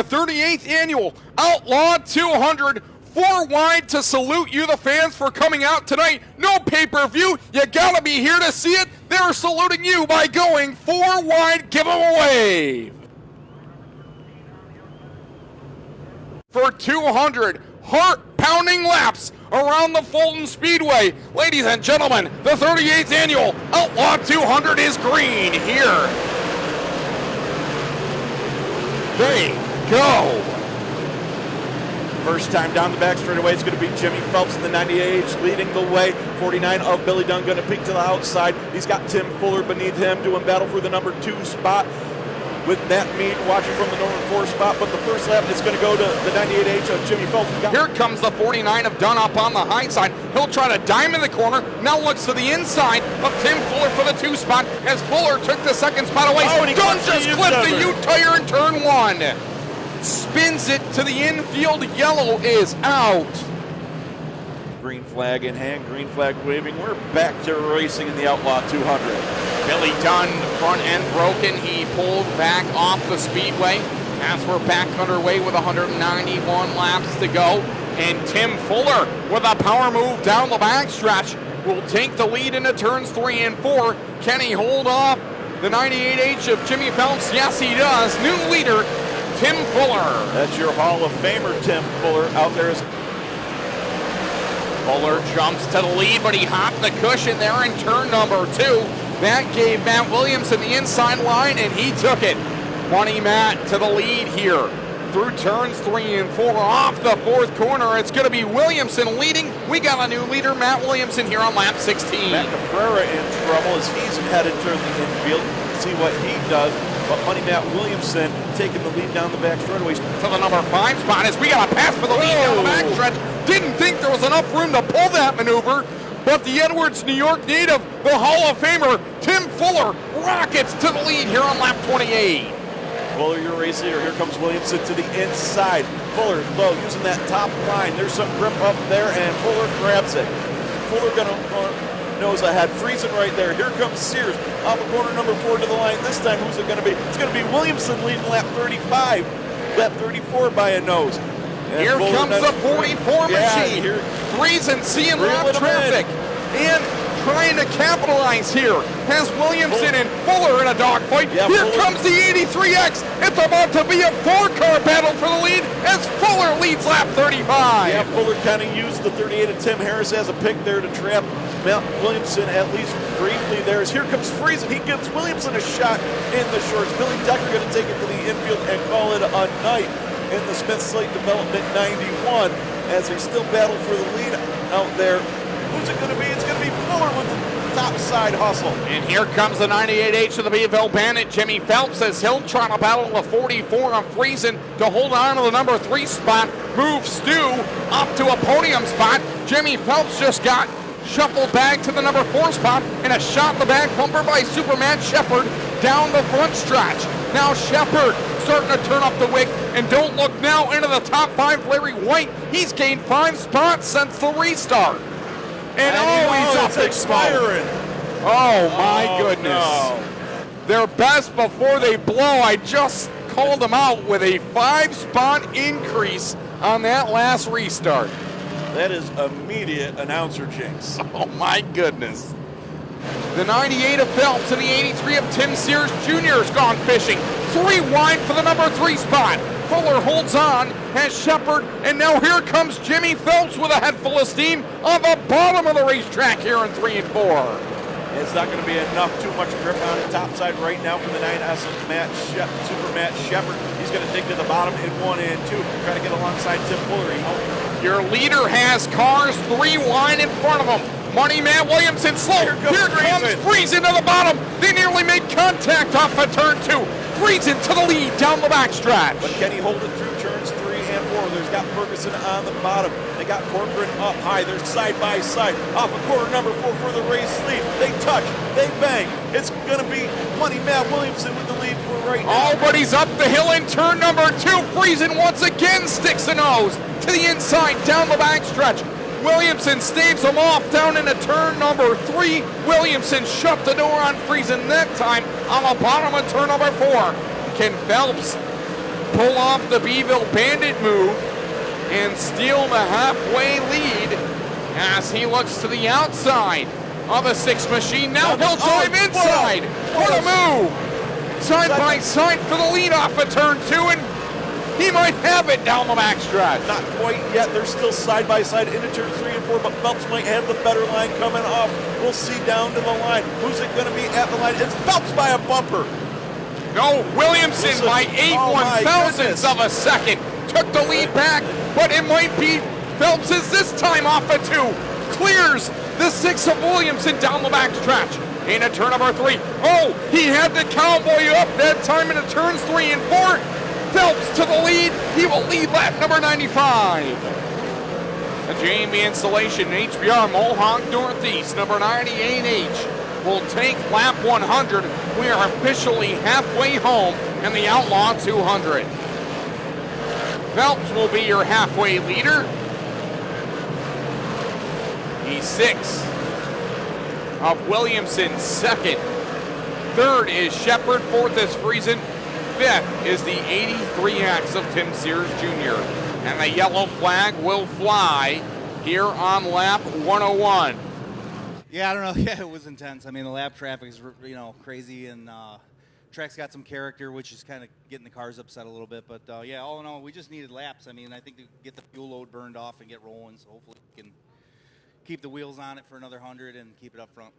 the 38th annual Outlaw 200. 4 wide to salute you, the fans, for coming out tonight. No pay-per-view. You gotta be here to see it. They're saluting you by going 4 wide. Give them away. For 200 heart-pounding laps around the Fulton Speedway. Ladies and gentlemen, the 38th annual Outlaw 200 is green here. They go. First time down the back straightaway, it's going to be Jimmy Phelps in the 98H leading the way. 49 of Billy Dunn going to peek to the outside. He's got Tim Fuller beneath him doing battle for the number 2 spot with Matt Mead watching from the number 4 spot. But the first lap is going to go to the 98H of Jimmy Phelps. Here comes the 49 of Dunn up on the high side. He'll try to dime in the corner. Now looks to the inside of Tim Fuller for the 2 spot as Fuller took the 2nd spot away. Oh, and Dunn just clipped the U-tire in turn 1. Spins it to the infield. Yellow is out. Green flag in hand, green flag waving. We're back to racing in the Outlaw 200. Billy Dunn, front end broken. He pulled back off the speedway as we're back underway with 191 laps to go. And Tim Fuller with a power move down the backstretch will take the lead into turns 3 and 4. Can he hold off the 98H of Jimmy Phelps? Yes, he does. New leader, Tim Fuller. That's your Hall of Famer, Tim Fuller, out there. Fuller jumps to the lead, but he hopped the cushion there in turn number 2. That gave Matt Williamson the inside line, and he took it. Money Matt to the lead here through turns 3 and 4. Off the 4th corner, it's going to be Williamson leading. We got a new leader, Matt Williamson, here on lap 16. Matt Cabrera in trouble as he's headed toward the infield. See what he does. But Money Matt Williamson taking the lead down the back straightaway. To the number 5 spot as we got a pass for the lead down the backstretch. Didn't think there was enough room to pull that maneuver, but the Edwards, New York native, the Hall of Famer, Tim Fuller, rockets to the lead here on lap 28. Fuller, your race leader. Here comes Williamson to the inside. Fuller low, using that top line. There's some grip up there, and Fuller grabs it. Fuller gonna nose ahead. Friesen right there. Here comes Sears off the corner number 4 to the line. This time, who's it going to be? It's going to be Williamson leading lap 35. Lap 34 by a nose. And here Fuller comes the 44 machine. Here. Friesen seeing lap traffic and trying to capitalize here. Has Williamson and Fuller in a dogfight. Yeah, here Fuller. comes the 83X. It's about to be a 4-car battle for the lead as Fuller leads lap 35. Yeah, Fuller kind of used the 38 of Tim Harris as a pick there to trap Matt Williamson, at least briefly there. As here comes Friesen. He gives Williamson a shot in the shorts. Billy Decker going to take it to the infield and call it a night in the Smith Slate Development 91 as they still battle for the lead out there. Who's it going to be? It's going to be Fuller with the top side hustle. And here comes the 98H of the Beeville Bandit, Jimmy Phelps, as he'll try to battle the 44 on Friesen to hold on to the number 3 spot. Move Stu up to a podium spot. Jimmy Phelps just got shuffled back to the number 4 spot and a shot in the back bumper by Superman Shepard down the front stretch. Now Shepard starting to turn up the wick, and don't look now into the top 5, Larry White. He's gained 5 spots since the restart. And he's up expiring. Oh my goodness. No. Their best before they blow. I just called them out with a 5-spot increase on that last restart. That is immediate announcer jinx. Oh my goodness. The 98 of Phelps and the 83 of Tim Sears Jr. has gone fishing. 3 wide for the number 3 spot. Fuller holds on, has Shepard, and now here comes Jimmy Phelps with a head full of steam on the bottom of the racetrack here in 3 and 4. It's not going to be enough, too much grip on the top side right now for the 9S of Super Matt Shepard. He's going to dig to the bottom in 1 and 2, trying to get alongside Tim Fuller. Your leader has cars 3 wide in front of him. Money Matt Williamson slow. Here comes Friesen to the bottom. They nearly made contact off of turn 2. Friesen to the lead down the backstretch. But can he hold it through turns 3 and 4? There's got Ferguson on the bottom. They got Corcoran up high. They're side by side. Off of corner number 4 for the race lead. They touch. They bang. It's going to be Money Matt Williamson with the lead for right now. Oh, but he's up the hill in turn number 2. Friesen once again sticks a nose to the inside down the backstretch. Williamson staves him off down into turn number 3. Williamson shut the door on Friesen that time on the bottom of turn number 4. Can Phelps pull off the Beeville Bandit move and steal the halfway lead as he looks to the outside of the 6 machine. Now he'll drive inside. What a move! Side by side for the lead off of turn 2, and he might have it down the backstretch. Not quite yet. They're still side by side into turn 3 and 4, but Phelps might have the better line coming off. We'll see down to the line. Who's it going to be at the line? It's Phelps by a bumper. No, Williamson by 8 1,000ths of a second took the lead back, but it might be Phelps's this time off of 2. Clears the 6 of Williamson down the backstretch. Into turn number 3. Oh, he had the cowboy up that time into turns 3 and 4. Phelps to the lead. He will lead lap number 95. The JMB installation, HBR Mohawk Northeast, number 98H, will take lap 100. We are officially halfway home in the Outlaw 200. Phelps will be your halfway leader. He's 6 of Williamson, 2nd. 3rd is Shepard, 4th is Friesen. 5th is the 83X of Tim Sears Jr. And the yellow flag will fly here on lap 101. Yeah, I don't know. Yeah, it was intense. I mean, the lap traffic is, crazy, and track's got some character, which is kind of getting the cars upset a little bit. But, yeah, all in all, we just needed laps. I mean, I think to get the fuel load burned off and get rolling, so hopefully we can keep the wheels on it for another 100 and keep it up front.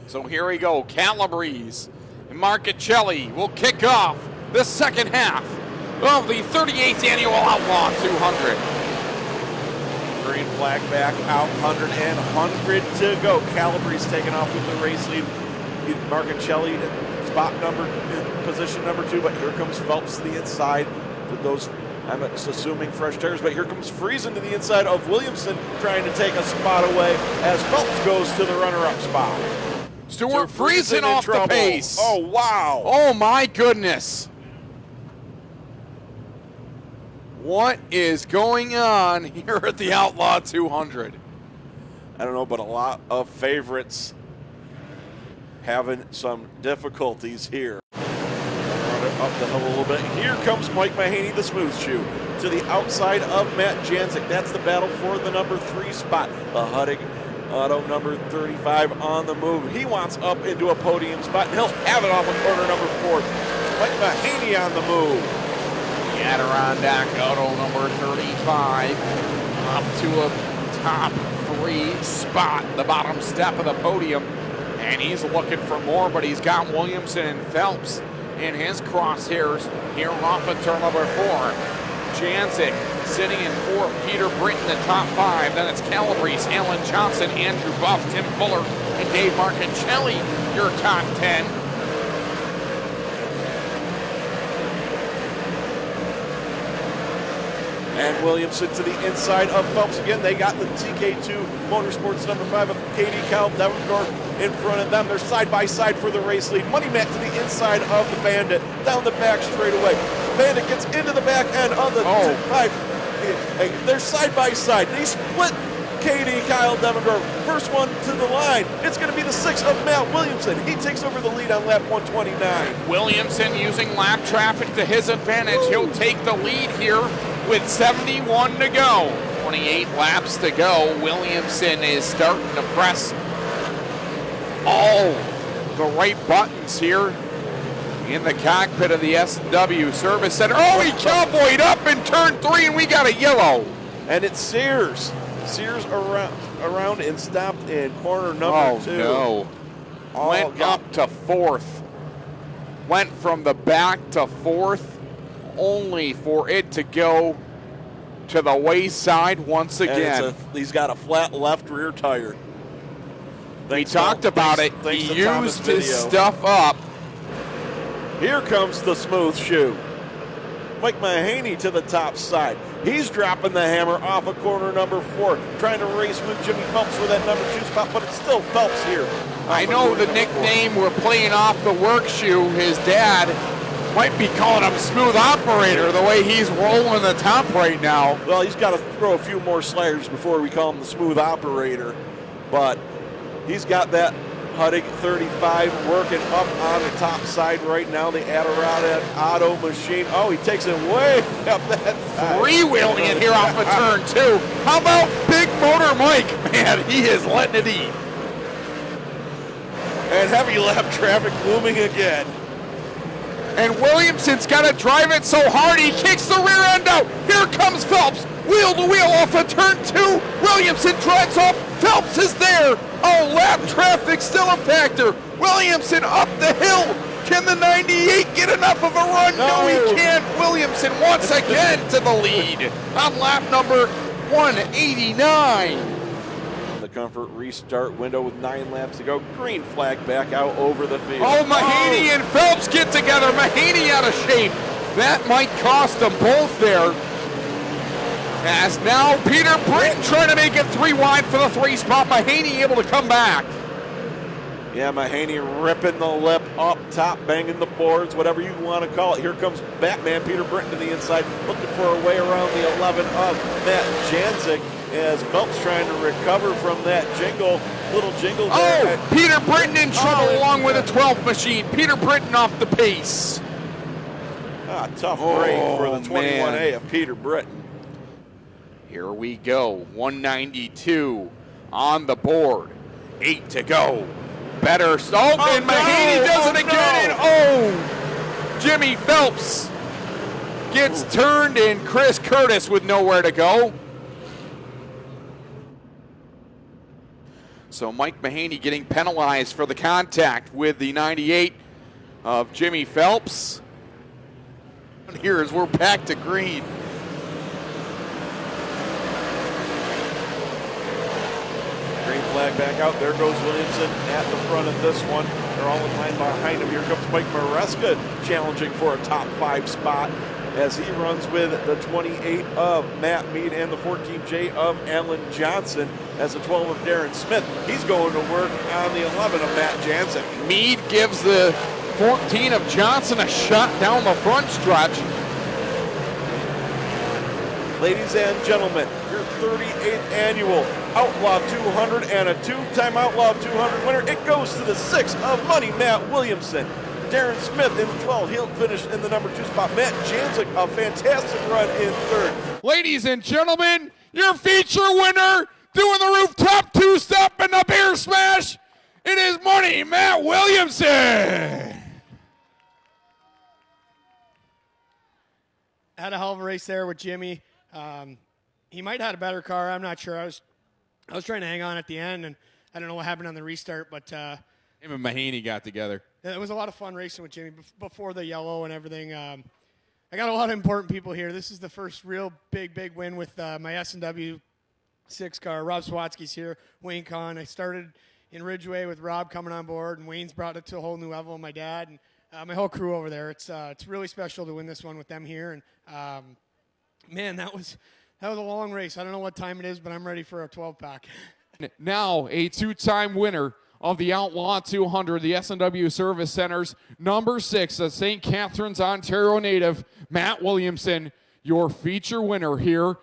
So here we go. Calabrese and Marchicelli will kick off the second half of the 38th Annual Outlaw 200. Green flag back out, 100 to go. Calabrese taking off with the race lead. Marchicelli in position number 2, but here comes Phelps to the inside with those, I'm assuming, fresh tires, but here comes Friesen to the inside of Williamson trying to take a spot away as Phelps goes to the runner-up spot. Stuart Friesen off the pace. Oh, wow. Oh, my goodness. What is going on here at the Outlaw 200? I don't know, but a lot of favorites having some difficulties here. Run it up the hill a little bit. Here comes Mike Mahaney, the smooth shoe, to the outside of Matt Janczyk. That's the battle for the number 3 spot. The Huddig Auto number 35 on the move. He wants up into a podium spot, and he'll have it off of corner number 4. Mike Mahaney on the move. The Adirondack Auto number 35 up to a top 3 spot, the bottom step of the podium. And he's looking for more, but he's got Williamson and Phelps in his crosshairs here off of turn number 4. Janczyk sitting in 4th, Peter Britton the top 5. Then it's Calabrese, Alan Johnson, Andrew Buff, Tim Fuller, and Dave Marchicelli, your top 10. And Williamson to the inside of Phelps again. They got the TK2 Motorsports number 5 of Katie Kyle Devendorf in front of them. They're side by side for the race lead. Money Matt to the inside of the Bandit, down the back straightaway. Bandit gets into the back end of the 5. They're side by side. They split Katie Kyle Devendorf. First one to the line. It's going to be the 6 of Matt Williamson. He takes over the lead on lap 129. Williamson using lap traffic to his advantage. He'll take the lead here with 71 to go. 28 laps to go. Williamson is starting to press all the right buttons here in the cockpit of the S&W Service Center. Oh, he cowboyed up in turn 3, and we got a yellow. And it's Sears. Sears around and stopped in corner number 2. Oh, no. Went up to 4th. Went from the back to 4th, only for it to go to the wayside once again. He's got a flat left rear tire. We talked about it. He used his stuff up. Here comes the smooth shoe. Mike Mahaney to the top side. He's dropping the hammer off of corner number 4, trying to race with Jimmy Phelps for that number 2 spot, but it's still Phelps here. I know the nickname we're playing off the work shoe. His dad might be calling him Smooth Operator the way he's rolling the top right now. Well, he's got to throw a few more sliders before we call him the Smooth Operator, but he's got that Huddig 35 working up on the top side right now. The Adirondack Auto Machine. Oh, he takes it way up that side. Freewheeling it here off of turn 2. How about Big Motor Mike? Man, he is letting it eat. And heavy lap traffic looming again. And Williamson's got to drive it so hard he kicks the rear end out. Here comes Phelps, wheel to wheel off of turn 2. Williamson drives off. Phelps is there. Oh, lap traffic still a factor. Williamson up the hill. Can the 98 get enough of a run? No, he can't. Williamson once again to the lead on lap number 189. The comfort restart window with 9 laps to go. Green flag back out over the field. Oh, Mahaney and Phelps get together. Mahaney out of shape. That might cost them both there. As now Peter Britton trying to make it 3 wide for the 3 spot. Mahaney able to come back. Yeah, Mahaney ripping the lip up top, banging the boards, whatever you want to call it. Here comes Batman Peter Britton to the inside, looking for a way around the 11 of Matt Janczyk as Phelps trying to recover from that little jingle there. Oh, Peter Britton in trouble along with a 12 machine. Peter Britton off the pace. Tough break for the 21A of Peter Britton. Here we go, 192 on the board, 8 to go. Better stop, and Mahaney does it again, and Jimmy Phelps gets turned, and Chris Curtis with nowhere to go. So Mike Mahaney getting penalized for the contact with the 98 of Jimmy Phelps. And here as we're back to green. Green flag back out. There goes Williamson at the front of this one. They're all in line behind him. Here comes Mike Maresca challenging for a top 5 spot as he runs with the 28 of Matt Mead and the 14J of Alan Johnson as the 12 of Darren Smith. He's going to work on the 11 of Matt Janczyk. Mead gives the 14 of Johnson a shot down the front stretch. Ladies and gentlemen, your 38th annual Outlaw 200 and a 2-time Outlaw 200 winner. It goes to the 6 of Money Matt Williamson. Darren Smith in the 12. He'll finish in the number 2 spot. Matt Janczyk, a fantastic run in 3rd. Ladies and gentlemen, your feature winner doing the rooftop 2-step and the beer smash. It is Money Matt Williamson. Had a hell of a race there with Jimmy. He might have had a better car. I'm not sure. I was trying to hang on at the end, and I don't know what happened on the restart, but him and Mahaney got together. It was a lot of fun racing with Jimmy before the yellow and everything. I got a lot of important people here. This is the first real big win with my S&W 6 car. Rob Swatsky's here, Wayne Kahn. I started in Ridgeway with Rob coming on board, and Wayne's brought it to a whole new level. My dad and my whole crew over there. It's really special to win this one with them here. And man, that was a long race. I don't know what time it is, but I'm ready for a 12-pack. Now a 2-time winner of the Outlaw 200, the S&W Service Center's number 6, a St. Catharines, Ontario native, Matt Williamson, your feature winner here.